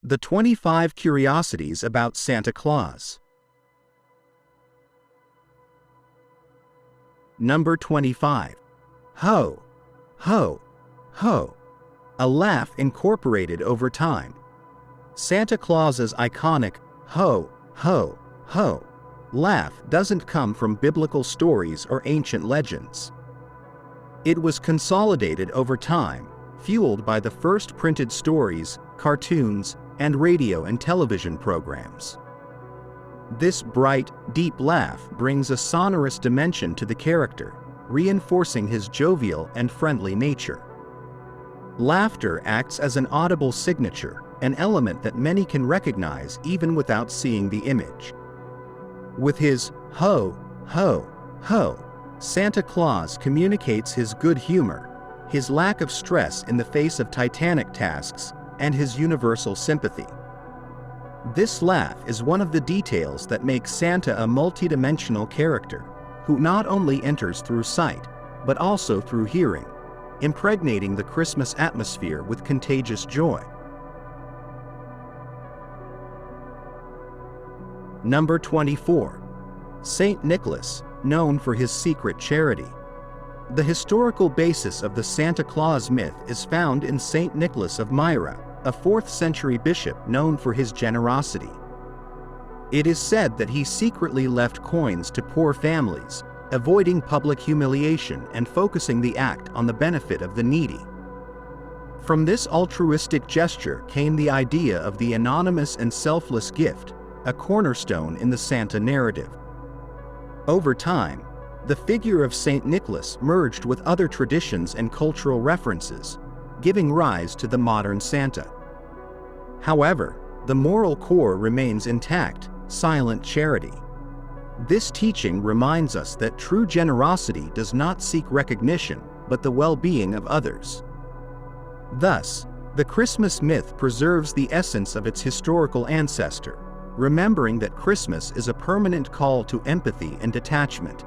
The 25 Curiosities about Santa Claus. Number 25. Ho, ho, ho. A laugh incorporated over time. Santa Claus's iconic ho, ho, ho laugh doesn't come from biblical stories or ancient legends. It was consolidated over time, fueled by the first printed stories, cartoons, and radio and television programs. This bright, deep laugh brings a sonorous dimension to the character, reinforcing his jovial and friendly nature. Laughter acts as an audible signature, an element that many can recognize even without seeing the image. With his ho, ho, ho, Santa Claus communicates his good humor, his lack of stress in the face of titanic tasks, and his universal sympathy. This laugh is one of the details that make Santa a multidimensional character, who not only enters through sight, but also through hearing, impregnating the Christmas atmosphere with contagious joy. Number 24. Saint Nicholas, known for his secret charity. The historical basis of the Santa Claus myth is found in Saint Nicholas of Myra, a 4th century bishop known for his generosity. It is said that he secretly left coins to poor families, avoiding public humiliation and focusing the act on the benefit of the needy. From this altruistic gesture came the idea of the anonymous and selfless gift, a cornerstone in the Santa narrative. Over time, the figure of Saint Nicholas merged with other traditions and cultural references, giving rise to the modern Santa. However, the moral core remains intact: silent charity. This teaching reminds us that true generosity does not seek recognition, but the well-being of others. Thus, the Christmas myth preserves the essence of its historical ancestor, remembering that Christmas is a permanent call to empathy and detachment.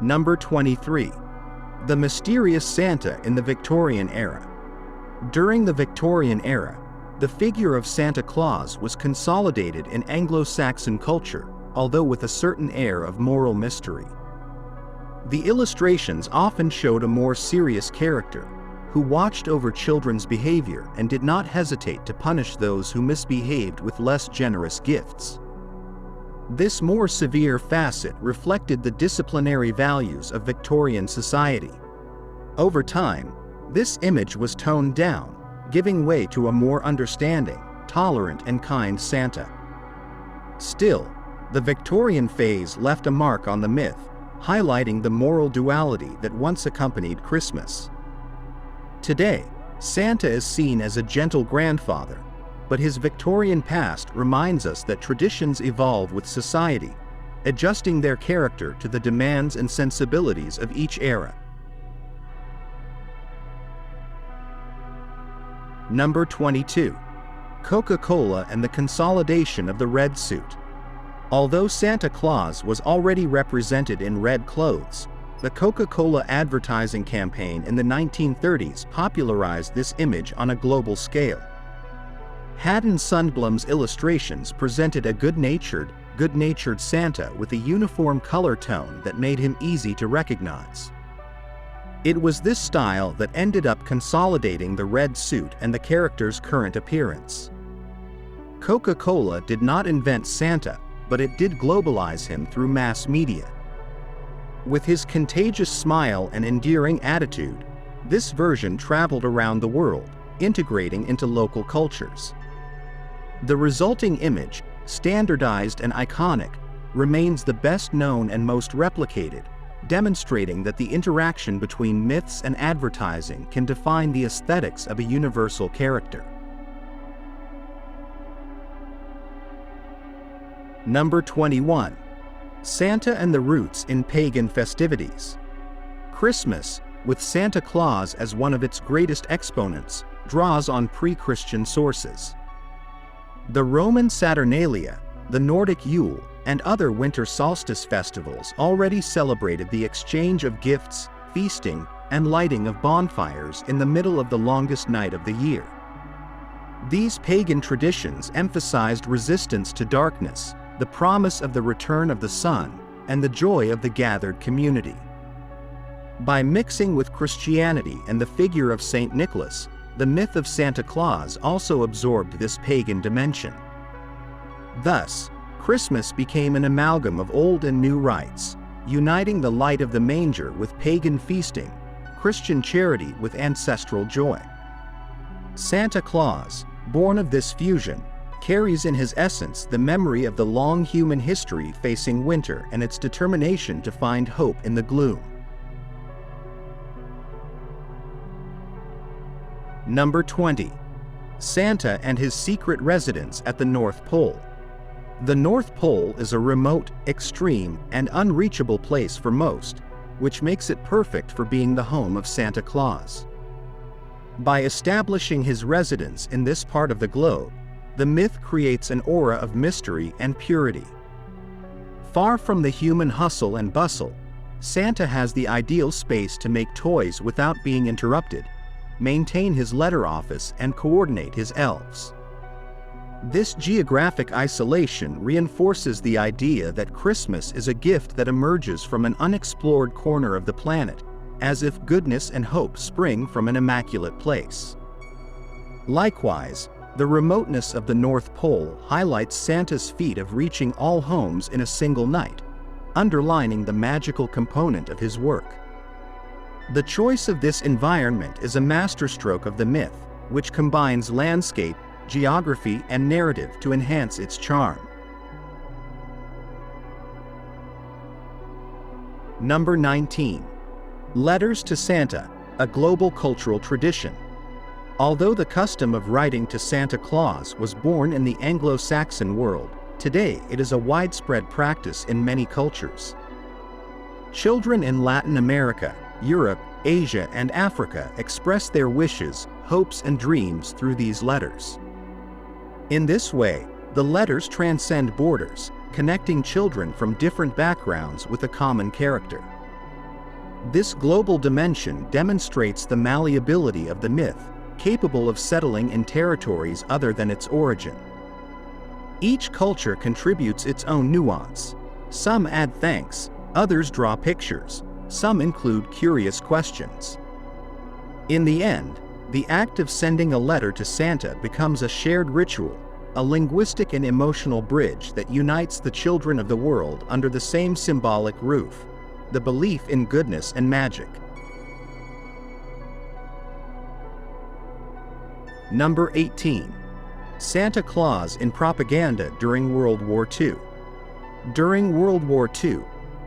Number 23. The mysterious Santa in the Victorian era. During the Victorian era, the figure of Santa Claus was consolidated in Anglo-Saxon culture, although with a certain air of moral mystery. The illustrations often showed a more serious character, who watched over children's behavior and did not hesitate to punish those who misbehaved with less generous gifts. This more severe facet reflected the disciplinary values of Victorian society. Over time, this image was toned down, giving way to a more understanding, tolerant, and kind Santa. Still, the Victorian phase left a mark on the myth, highlighting the moral duality that once accompanied Christmas. Today, Santa is seen as a gentle grandfather, but his Victorian past reminds us that traditions evolve with society, adjusting their character to the demands and sensibilities of each era. Number 22. Coca-Cola and the consolidation of the red suit. Although Santa Claus was already represented in red clothes, the Coca-Cola advertising campaign in the 1930s popularized this image on a global scale. Haddon Sundblom's illustrations presented a good-natured Santa with a uniform color tone that made him easy to recognize. It was this style that ended up consolidating the red suit and the character's current appearance. Coca-Cola did not invent Santa, but it did globalize him through mass media. With his contagious smile and endearing attitude, this version traveled around the world, integrating into local cultures. The resulting image, standardized and iconic, remains the best known and most replicated, demonstrating that the interaction between myths and advertising can define the aesthetics of a universal character. Number 21. Santa and the roots in pagan festivities. Christmas, with Santa Claus as one of its greatest exponents, draws on pre-Christian sources. The Roman Saturnalia, the Nordic Yule, and other winter solstice festivals already celebrated the exchange of gifts, feasting, and lighting of bonfires in the middle of the longest night of the year. These pagan traditions emphasized resistance to darkness, the promise of the return of the sun, and the joy of the gathered community. By mixing with Christianity and the figure of Saint Nicholas, the myth of Santa Claus also absorbed this pagan dimension. Thus, Christmas became an amalgam of old and new rites, uniting the light of the manger with pagan feasting, Christian charity with ancestral joy. Santa Claus, born of this fusion, carries in his essence the memory of the long human history facing winter and its determination to find hope in the gloom. Number 20. Santa and his secret residence at the North Pole. The North Pole is a remote, extreme, and unreachable place for most, which makes it perfect for being the home of Santa Claus. By establishing his residence in this part of the globe, the myth creates an aura of mystery and purity. Far from the human hustle and bustle, Santa has the ideal space to make toys without being interrupted, maintain his letter office, and coordinate his elves. This geographic isolation reinforces the idea that Christmas is a gift that emerges from an unexplored corner of the planet, as if goodness and hope spring from an immaculate place. Likewise, the remoteness of the North Pole highlights Santa's feat of reaching all homes in a single night, underlining the magical component of his work. The choice of this environment is a masterstroke of the myth, which combines landscape, geography, and narrative to enhance its charm. Number 19. Letters to Santa, a global cultural tradition. Although the custom of writing to Santa Claus was born in the Anglo-Saxon world, today it is a widespread practice in many cultures. Children in Latin America, Europe, Asia, and Africa express their wishes, hopes, and dreams through these letters. In this way, the letters transcend borders, connecting children from different backgrounds with a common character. This global dimension demonstrates the malleability of the myth, capable of settling in territories other than its origin. Each culture contributes its own nuance. Some add thanks, others draw pictures, some include curious questions. In the end, the act of sending a letter to Santa becomes a shared ritual, a linguistic and emotional bridge that unites the children of the world under the same symbolic roof, the belief in goodness and magic. Number 18. Santa Claus in propaganda during World War II. During World War II,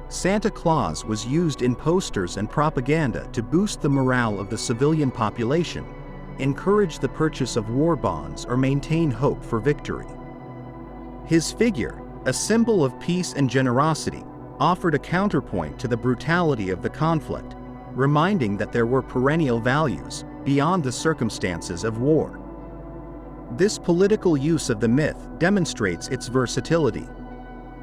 Santa Claus was used in posters and propaganda to boost the morale of the civilian population, encourage the purchase of war bonds, or maintain hope for victory. His figure, a symbol of peace and generosity, offered a counterpoint to the brutality of the conflict, reminding that there were perennial values beyond the circumstances of war. This political use of the myth demonstrates its versatility.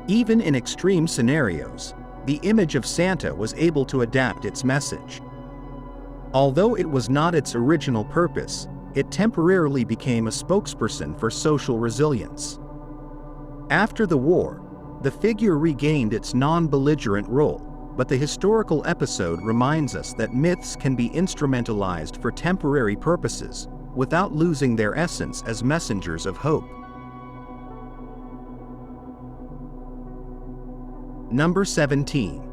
Even in extreme scenarios, the image of Santa was able to adapt its message. Although it was not its original purpose, it temporarily became a spokesperson for social resilience. After the war, the figure regained its non-belligerent role, but the historical episode reminds us that myths can be instrumentalized for temporary purposes, without losing their essence as messengers of hope. Number 17.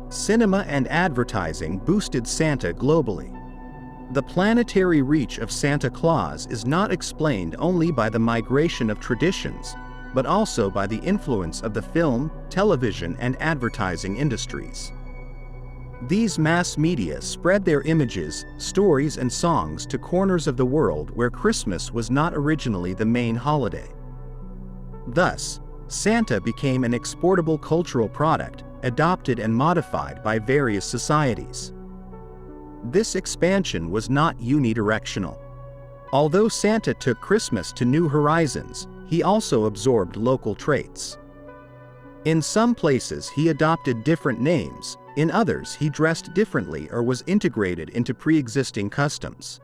Cinema and advertising boosted Santa globally. The planetary reach of Santa Claus is not explained only by the migration of traditions, but also by the influence of the film, television, and advertising industries. These mass media spread their images, stories, and songs to corners of the world where Christmas was not originally the main holiday. Thus, Santa became an exportable cultural product, adopted and modified by various societies. This expansion was not unidirectional. Although Santa took Christmas to new horizons, he also absorbed local traits. In some places he adopted different names, In others, he dressed differently or was integrated into pre-existing customs.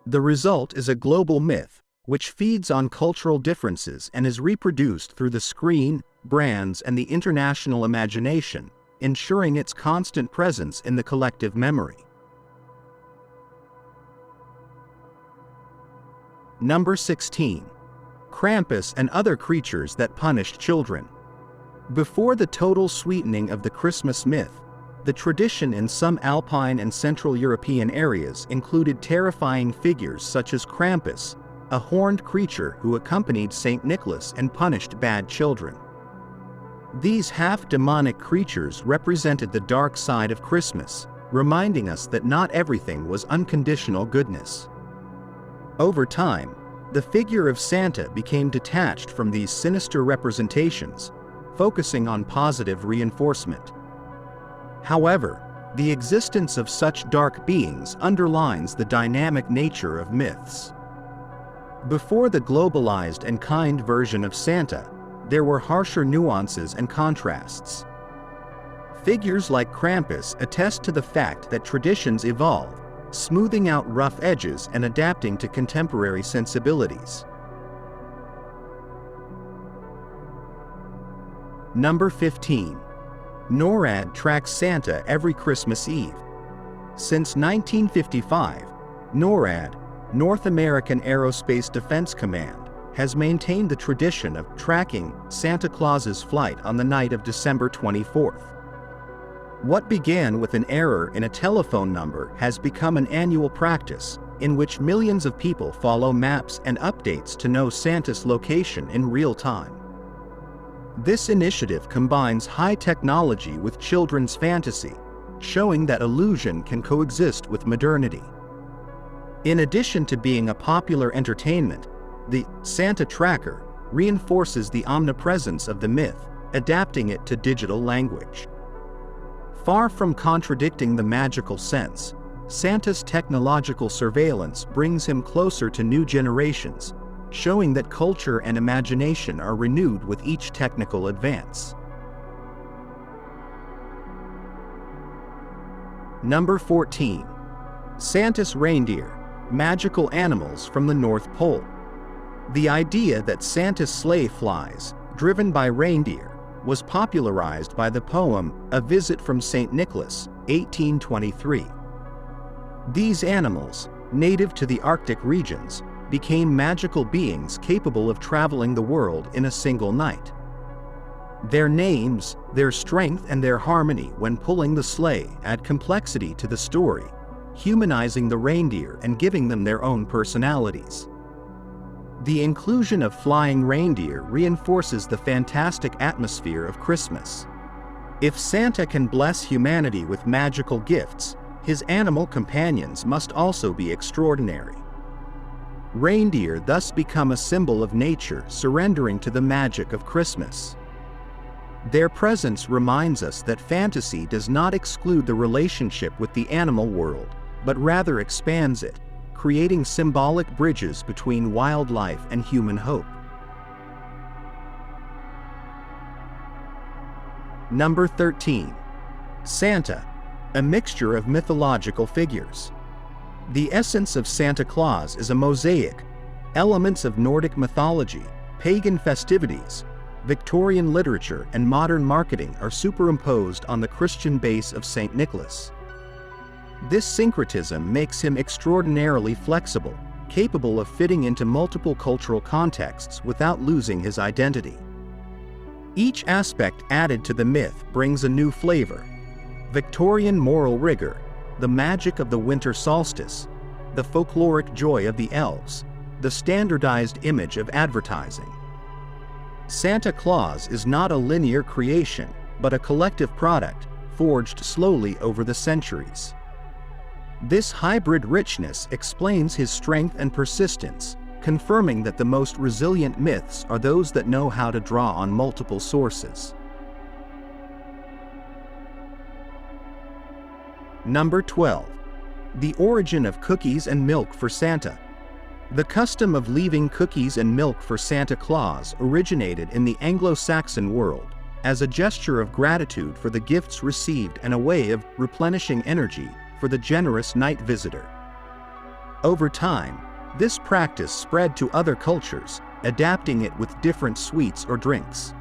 The result is a global myth, which feeds on cultural differences and is reproduced through the screen, brands, and the international imagination, ensuring its constant presence in the collective memory. Number 16. Krampus and other creatures that punished children. Before the total sweetening of the Christmas myth, the tradition in some Alpine and Central European areas included terrifying figures such as Krampus, a horned creature who accompanied Saint Nicholas and punished bad children. These half-demonic creatures represented the dark side of Christmas, reminding us that not everything was unconditional goodness. Over time, the figure of Santa became detached from these sinister representations, focusing on positive reinforcement. However, the existence of such dark beings underlines the dynamic nature of myths. Before the globalized and kind version of Santa, there were harsher nuances and contrasts. Figures like Krampus attest to the fact that traditions evolve, smoothing out rough edges and adapting to contemporary sensibilities. Number 15. NORAD tracks Santa every Christmas Eve. Since 1955, NORAD, North American Aerospace Defense Command, has maintained the tradition of tracking Santa Claus's flight on the night of December 24th. What began with an error in a telephone number has become an annual practice, in which millions of people follow maps and updates to know Santa's location in real time. This initiative combines high technology with children's fantasy, showing that illusion can coexist with modernity. In addition to being a popular entertainment, the Santa Tracker reinforces the omnipresence of the myth, adapting it to digital language. Far from contradicting the magical sense, Santa's technological surveillance brings him closer to new generations, showing that culture and imagination are renewed with each technical advance. Number 14. Santa's Reindeer, magical animals from the North Pole. The idea that Santa's sleigh flies, driven by reindeer, was popularized by the poem A Visit from St. Nicholas, 1823. These animals, native to the Arctic regions, became magical beings capable of traveling the world in a single night. Their names, their strength, and their harmony when pulling the sleigh add complexity to the story, humanizing the reindeer and giving them their own personalities. The inclusion of flying reindeer reinforces the fantastic atmosphere of Christmas. If Santa can bless humanity with magical gifts, his animal companions must also be extraordinary. Reindeer thus become a symbol of nature surrendering to the magic of Christmas. Their presence reminds us that fantasy does not exclude the relationship with the animal world, but rather expands it, creating symbolic bridges between wildlife and human hope. Number 13. Santa, a mixture of mythological figures. The essence of Santa Claus is a mosaic. Elements of Nordic mythology, pagan festivities, Victorian literature, and modern marketing are superimposed on the Christian base of St. Nicholas. This syncretism makes him extraordinarily flexible, capable of fitting into multiple cultural contexts without losing his identity. Each aspect added to the myth brings a new flavor: Victorian moral rigor, the magic of the winter solstice, the folkloric joy of the elves, the standardized image of advertising. Santa Claus is not a linear creation, but a collective product, forged slowly over the centuries. This hybrid richness explains his strength and persistence, confirming that the most resilient myths are those that know how to draw on multiple sources. Number 12. The origin of cookies and milk for Santa. The custom of leaving cookies and milk for Santa Claus originated in the Anglo-Saxon world, as a gesture of gratitude for the gifts received and a way of replenishing energy for the generous night visitor. Over time, this practice spread to other cultures, adapting it with different sweets or drinks.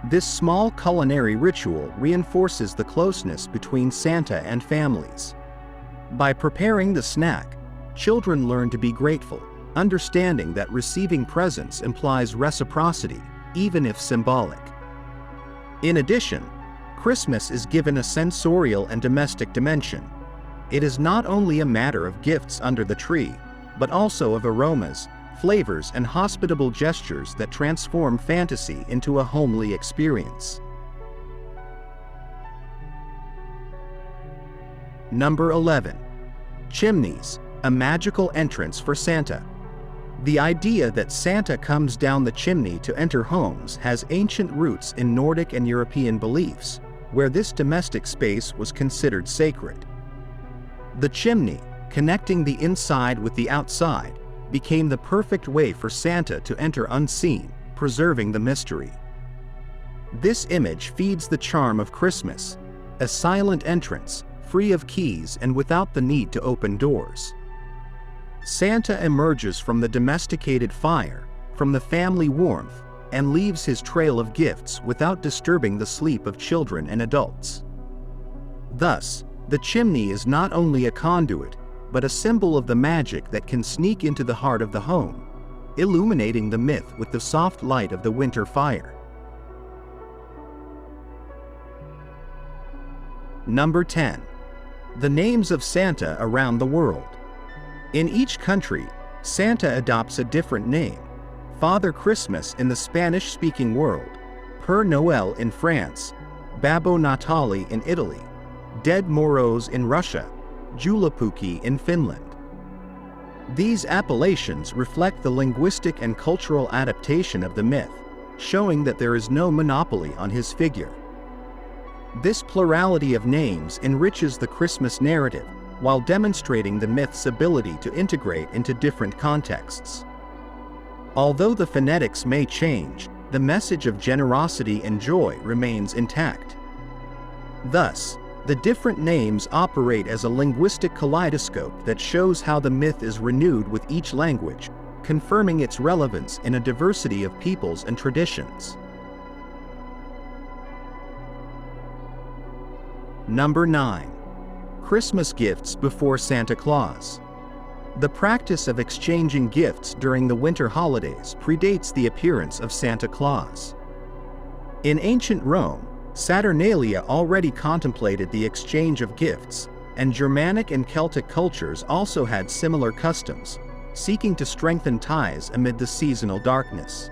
This small culinary ritual reinforces the closeness between Santa and families. By preparing the snack, children learn to be grateful, understanding that receiving presents implies reciprocity, even if symbolic. In addition, Christmas is given a sensorial and domestic dimension. It is not only a matter of gifts under the tree, but also of aromas, flavors, and hospitable gestures that transform fantasy into a homely experience. Number 11. Chimneys, a magical entrance for Santa. The idea that Santa comes down the chimney to enter homes has ancient roots in Nordic and European beliefs, where this domestic space was considered sacred. The chimney, connecting the inside with the outside, became the perfect way for Santa to enter unseen, preserving the mystery. This image feeds the charm of Christmas, a silent entrance, free of keys and without the need to open doors. Santa emerges from the domesticated fire, from the family warmth, and leaves his trail of gifts without disturbing the sleep of children and adults. Thus, the chimney is not only a conduit, but a symbol of the magic that can sneak into the heart of the home, illuminating the myth with the soft light of the winter fire. Number 10. The names of Santa around the world. In each country, Santa adopts a different name. Father Christmas in the Spanish-speaking world, Père Noël in France, Babbo Natale in Italy, Dead Moros in Russia, Juhlapukki in Finland. These appellations reflect the linguistic and cultural adaptation of the myth, showing that there is no monopoly on his figure. This plurality of names enriches the Christmas narrative, while demonstrating the myth's ability to integrate into different contexts. Although the phonetics may change, the message of generosity and joy remains intact. Thus, the different names operate as a linguistic kaleidoscope that shows how the myth is renewed with each language, confirming its relevance in a diversity of peoples and traditions. Number 9. Christmas gifts before Santa Claus. The practice of exchanging gifts during the winter holidays predates the appearance of Santa Claus. In ancient Rome, Saturnalia already contemplated the exchange of gifts, and Germanic and Celtic cultures also had similar customs, seeking to strengthen ties amid the seasonal darkness.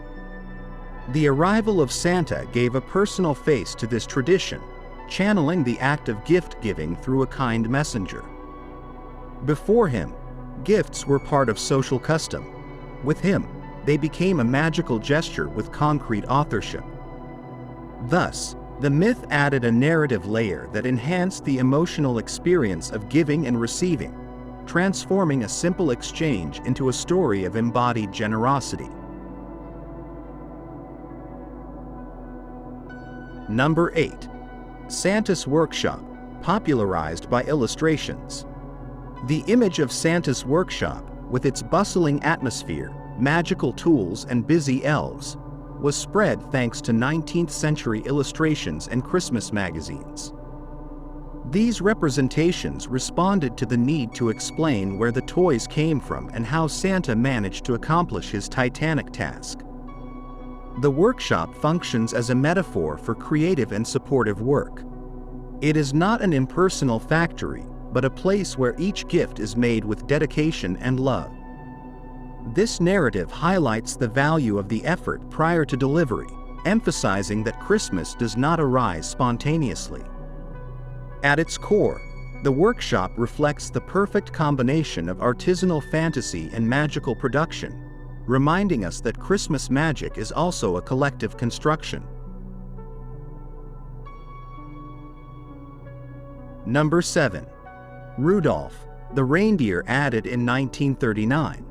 The arrival of Santa gave a personal face to this tradition, channeling the act of gift-giving through a kind messenger. Before him, gifts were part of social custom. With him, they became a magical gesture with concrete authorship. Thus, the myth added a narrative layer that enhanced the emotional experience of giving and receiving, transforming a simple exchange into a story of embodied generosity. Number 8. Santis Workshop, popularized by illustrations. The image of Santa's workshop, with its bustling atmosphere, magical tools, and busy elves, was spread thanks to 19th-century illustrations and Christmas magazines. These representations responded to the need to explain where the toys came from and how Santa managed to accomplish his titanic task. The workshop functions as a metaphor for creative and supportive work. It is not an impersonal factory, but a place where each gift is made with dedication and love. This narrative highlights the value of the effort prior to delivery, emphasizing that Christmas does not arise spontaneously. At its core, the workshop reflects the perfect combination of artisanal fantasy and magical production, reminding us that Christmas magic is also a collective construction. Number 7. Rudolph the Reindeer, added in 1939.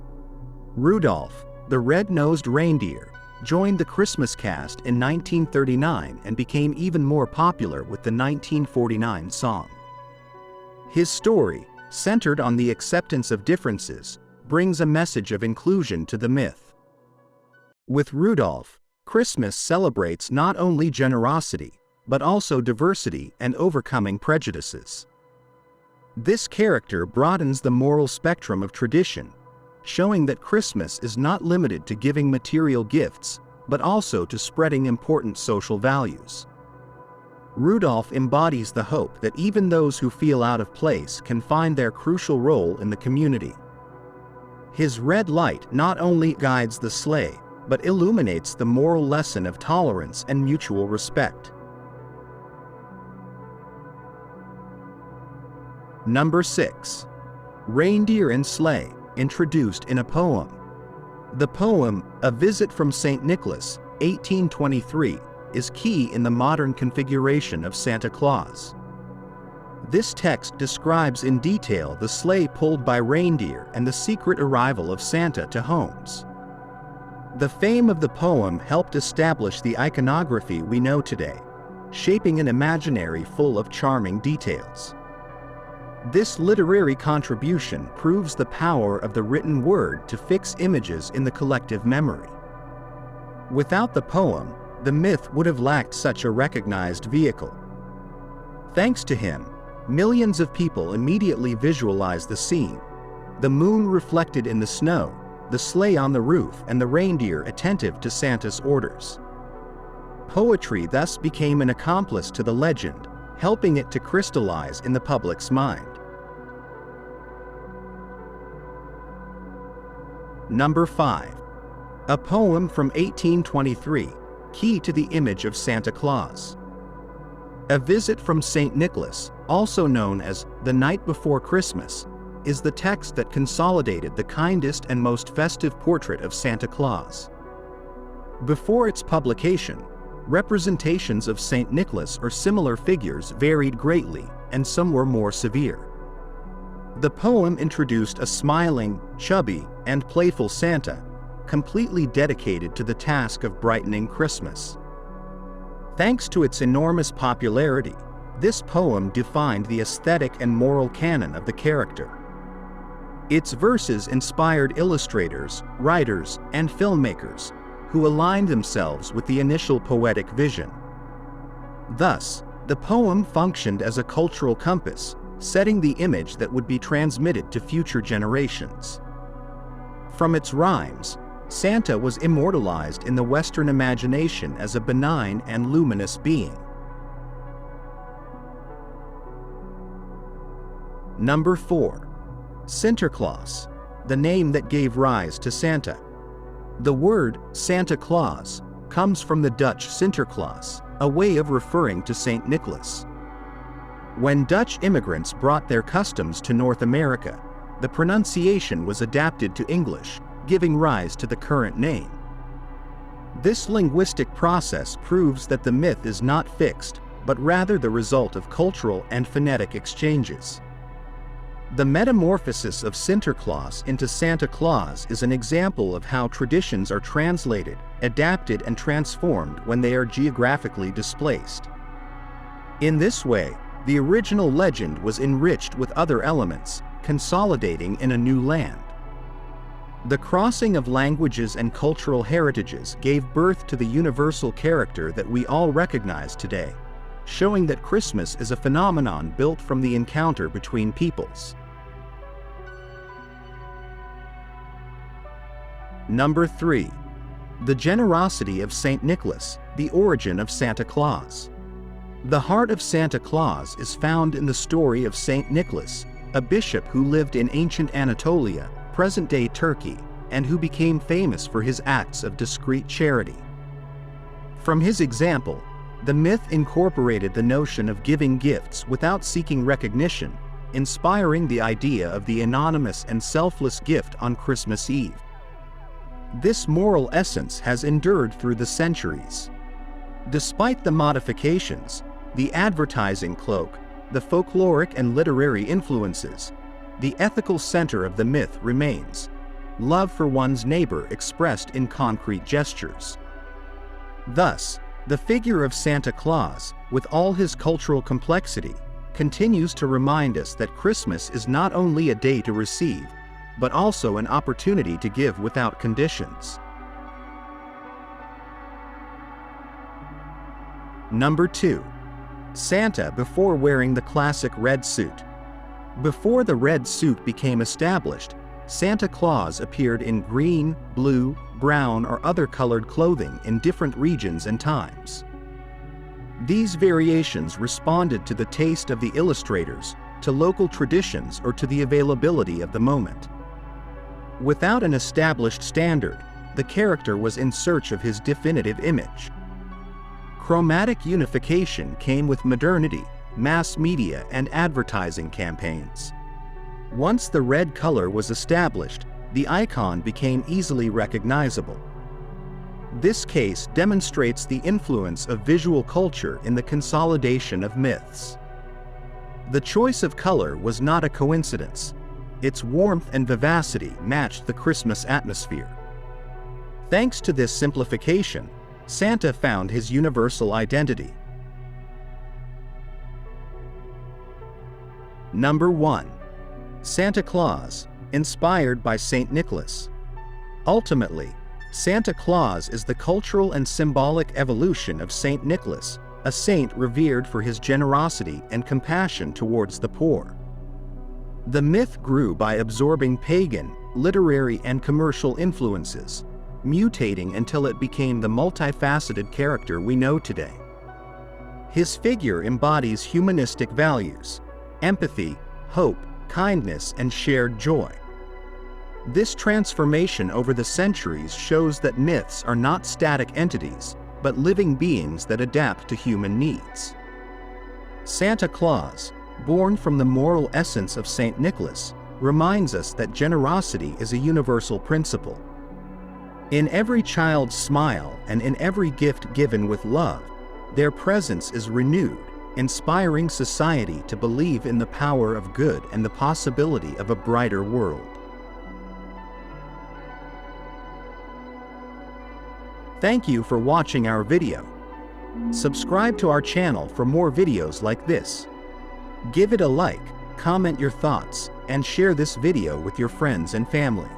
Rudolph, the red-nosed reindeer, joined the Christmas cast in 1939 and became even more popular with the 1949 song. His story, centered on the acceptance of differences, brings a message of inclusion to the myth. With Rudolph, Christmas celebrates not only generosity, but also diversity and overcoming prejudices. This character broadens the moral spectrum of tradition, showing that Christmas is not limited to giving material gifts, but also to spreading important social values. Rudolph embodies the hope that even those who feel out of place can find their crucial role in the community. His red light not only guides the sleigh, but illuminates the moral lesson of tolerance and mutual respect. Number 6. Reindeer and Sleigh, introduced in a poem. The poem, A Visit from St. Nicholas, 1823, is key in the modern configuration of Santa Claus. This text describes in detail the sleigh pulled by reindeer and the secret arrival of Santa to homes. The fame of the poem helped establish the iconography we know today, shaping an imaginary full of charming details. This literary contribution proves the power of the written word to fix images in the collective memory. Without the poem, the myth would have lacked such a recognized vehicle. Thanks to him, millions of people immediately visualized the scene: the moon reflected in the snow, the sleigh on the roof, and the reindeer attentive to Santa's orders. Poetry thus became an accomplice to the legend, helping it to crystallize in the public's mind. Number 5. A poem from 1823, key to the image of Santa Claus. A Visit from St. Nicholas, also known as The Night Before Christmas, is the text that consolidated the kindest and most festive portrait of Santa Claus. Before its publication, representations of St. Nicholas or similar figures varied greatly, and some were more severe. The poem introduced a smiling, chubby, and playful Santa, completely dedicated to the task of brightening Christmas. Thanks to its enormous popularity, this poem defined the aesthetic and moral canon of the character. Its verses inspired illustrators, writers, and filmmakers, who aligned themselves with the initial poetic vision. Thus, the poem functioned as a cultural compass, setting the image that would be transmitted to future generations. From its rhymes, Santa was immortalized in the Western imagination as a benign and luminous being. Number 4. Sinterklaas, the name that gave rise to Santa. The word Santa Claus comes from the Dutch Sinterklaas, a way of referring to St. Nicholas. When Dutch immigrants brought their customs to North America, the pronunciation was adapted to English, giving rise to the current name. This linguistic process proves that the myth is not fixed, but rather the result of cultural and phonetic exchanges. The metamorphosis of Sinterklaas into Santa Claus is an example of how traditions are translated, adapted, and transformed when they are geographically displaced. In this way, the original legend was enriched with other elements, consolidating in a new land. The crossing of languages and cultural heritages gave birth to the universal character that we all recognize today, showing that Christmas is a phenomenon built from the encounter between peoples. Number 3. The generosity of St. Nicholas, the origin of Santa Claus. The heart of Santa Claus is found in the story of St. Nicholas, a bishop who lived in ancient Anatolia, present-day Turkey, and who became famous for his acts of discreet charity. From his example, the myth incorporated the notion of giving gifts without seeking recognition, inspiring the idea of the anonymous and selfless gift on Christmas Eve. This moral essence has endured through the centuries. Despite the modifications, the advertising cloak, the folkloric and literary influences, the ethical center of the myth remains: love for one's neighbor expressed in concrete gestures. Thus, the figure of Santa Claus, with all his cultural complexity, continues to remind us that Christmas is not only a day to receive, but also an opportunity to give without conditions. Number 2. Santa before wearing the classic red suit. Before the red suit became established, Santa Claus appeared in green, blue, brown, or other colored clothing in different regions and times. These variations responded to the taste of the illustrators, to local traditions, or to the availability of the moment. Without an established standard, the character was in search of his definitive image. Chromatic unification came with modernity, mass media, and advertising campaigns. Once the red color was established, the icon became easily recognizable. This case demonstrates the influence of visual culture in the consolidation of myths. The choice of color was not a coincidence. Its warmth and vivacity matched the Christmas atmosphere. Thanks to this simplification, Santa found his universal identity. Number 1. Santa Claus, inspired by Saint Nicholas. Ultimately, Santa Claus is the cultural and symbolic evolution of Saint Nicholas, a saint revered for his generosity and compassion towards the poor. The myth grew by absorbing pagan, literary, and commercial influences, mutating until it became the multifaceted character we know today. His figure embodies humanistic values: empathy, hope, kindness, and shared joy. This transformation over the centuries shows that myths are not static entities, but living beings that adapt to human needs. Santa Claus, born from the moral essence of Saint Nicholas, reminds us that generosity is a universal principle. In every child's smile and in every gift given with love, their presence is renewed, inspiring society to believe in the power of good and the possibility of a brighter world. Thank you for watching our video. Subscribe to our channel for more videos like this. Give it a like, comment your thoughts, and share this video with your friends and family.